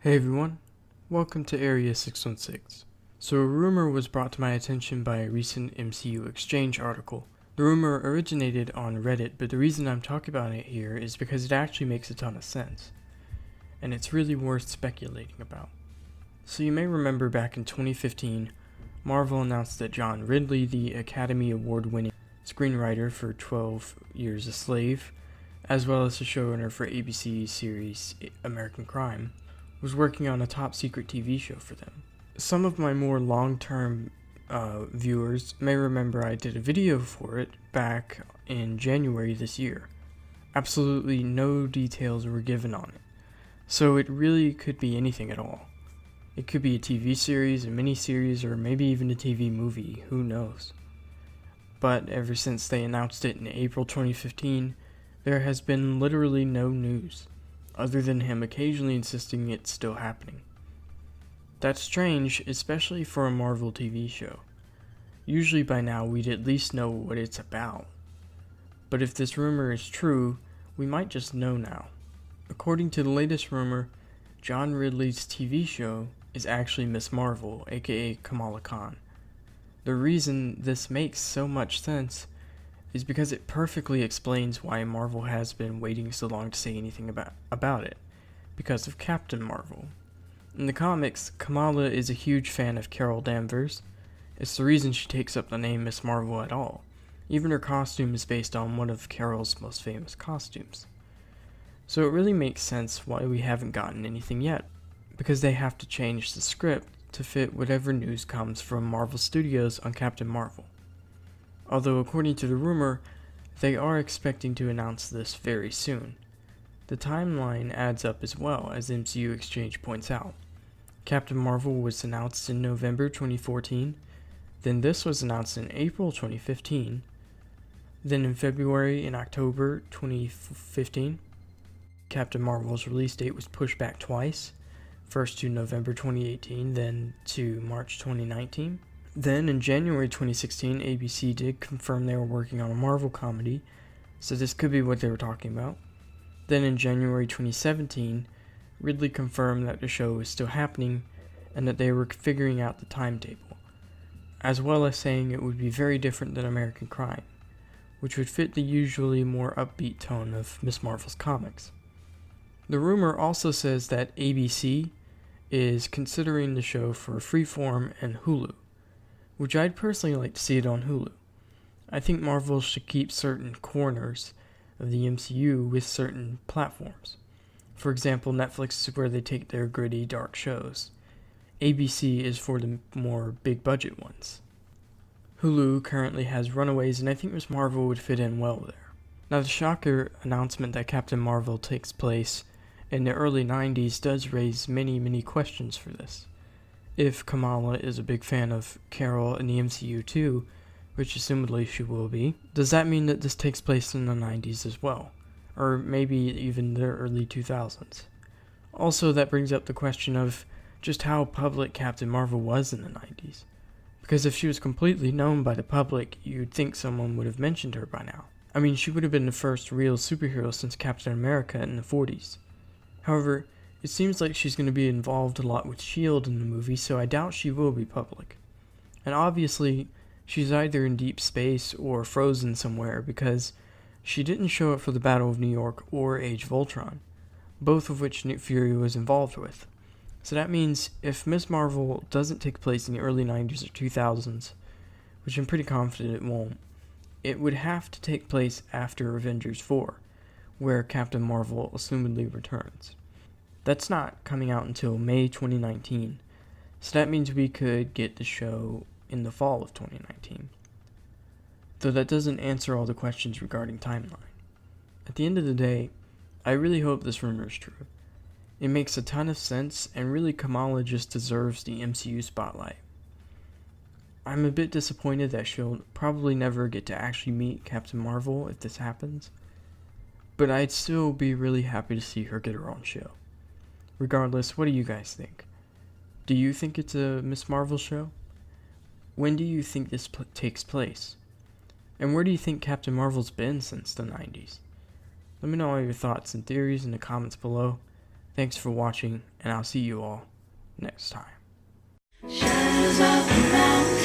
Hey everyone, welcome to Area 616. So a rumor was brought to my attention by a recent MCUExchange article. The rumor originated on Reddit, but the reason I'm talking about it here is because it actually makes a ton of sense, and it's really worth speculating about. So you may remember back in 2015, Marvel announced that John Ridley, the Academy Award-winning screenwriter for 12 Years a Slave, as well as the showrunner for ABC series American Crime, was working on a top-secret TV show for them. Some of my more long-term viewers may remember I did a video for it back in January this year. Absolutely no details were given on it, so it really could be anything at all. It could be a TV series, a miniseries, or maybe even a TV movie, who knows. But ever since they announced it in April 2015, there has been literally no news, other than him occasionally insisting it's still happening. That's strange, especially for a Marvel TV show. Usually by now we'd at least know what it's about. But if this rumor is true, we might just know now. According to the latest rumor, John Ridley's TV show is actually Ms. Marvel, aka Kamala Khan. The reason this makes so much sense is because it perfectly explains why Marvel has been waiting so long to say anything about it, because of Captain Marvel. In the comics, Kamala is a huge fan of Carol Danvers. It's the reason she takes up the name Ms. Marvel at all. Even her costume is based on one of Carol's most famous costumes. So it really makes sense why we haven't gotten anything yet, because they have to change the script to fit whatever news comes from Marvel Studios on Captain Marvel. Although according to the rumor, they are expecting to announce this very soon. The timeline adds up as well, as MCUExchange points out. Captain Marvel was announced in November 2014, then this was announced in April 2015, then in February and October 2015. Captain Marvel's release date was pushed back twice, first to November 2018, then to March 2019. Then, in January 2016, ABC did confirm they were working on a Marvel comedy, so this could be what they were talking about. Then, in January 2017, Ridley confirmed that the show was still happening and that they were figuring out the timetable, as well as saying it would be very different than American Crime, which would fit the usually more upbeat tone of Ms. Marvel's comics. The rumor also says that ABC is considering the show for Freeform and Hulu, which I'd personally like to see it on Hulu. I think Marvel should keep certain corners of the MCU with certain platforms. For example, Netflix is where they take their gritty, dark shows. ABC is for the more big-budget ones. Hulu currently has Runaways, and I think Ms. Marvel would fit in well there. Now, the shocker announcement that Captain Marvel takes place in the early 90s does raise many questions for this. If Kamala is a big fan of Carol in the MCU too, which assumedly she will be, does that mean that this takes place in the 90s as well? Or maybe even the early 2000s? Also, that brings up the question of just how public Captain Marvel was in the 90s. Because if she was completely known by the public, you'd think someone would have mentioned her by now. I mean, she would have been the first real superhero since Captain America in the 40s. However, it seems like she's going to be involved a lot with S.H.I.E.L.D. in the movie, so I doubt she will be public. And obviously, she's either in deep space or frozen somewhere because she didn't show up for the Battle of New York or Age of Ultron, both of which Nick Fury was involved with. So that means if Ms. Marvel doesn't take place in the early 90s or 2000s, which I'm pretty confident it won't, it would have to take place after Avengers 4, where Captain Marvel assumedly returns. That's not coming out until May 2019, so that means we could get the show in the fall of 2019. Though that doesn't answer all the questions regarding timeline. At the end of the day, I really hope this rumor is true. It makes a ton of sense, and really Kamala just deserves the MCU spotlight. I'm a bit disappointed that she'll probably never get to actually meet Captain Marvel if this happens, but I'd still be really happy to see her get her own show. Regardless, what do you guys think? Do you think it's a Ms. Marvel show? When do you think this takes place? And where do you think Captain Marvel's been since the 90s? Let me know all your thoughts and theories in the comments below. Thanks for watching, and I'll see you all next time. Shadows of the mountain.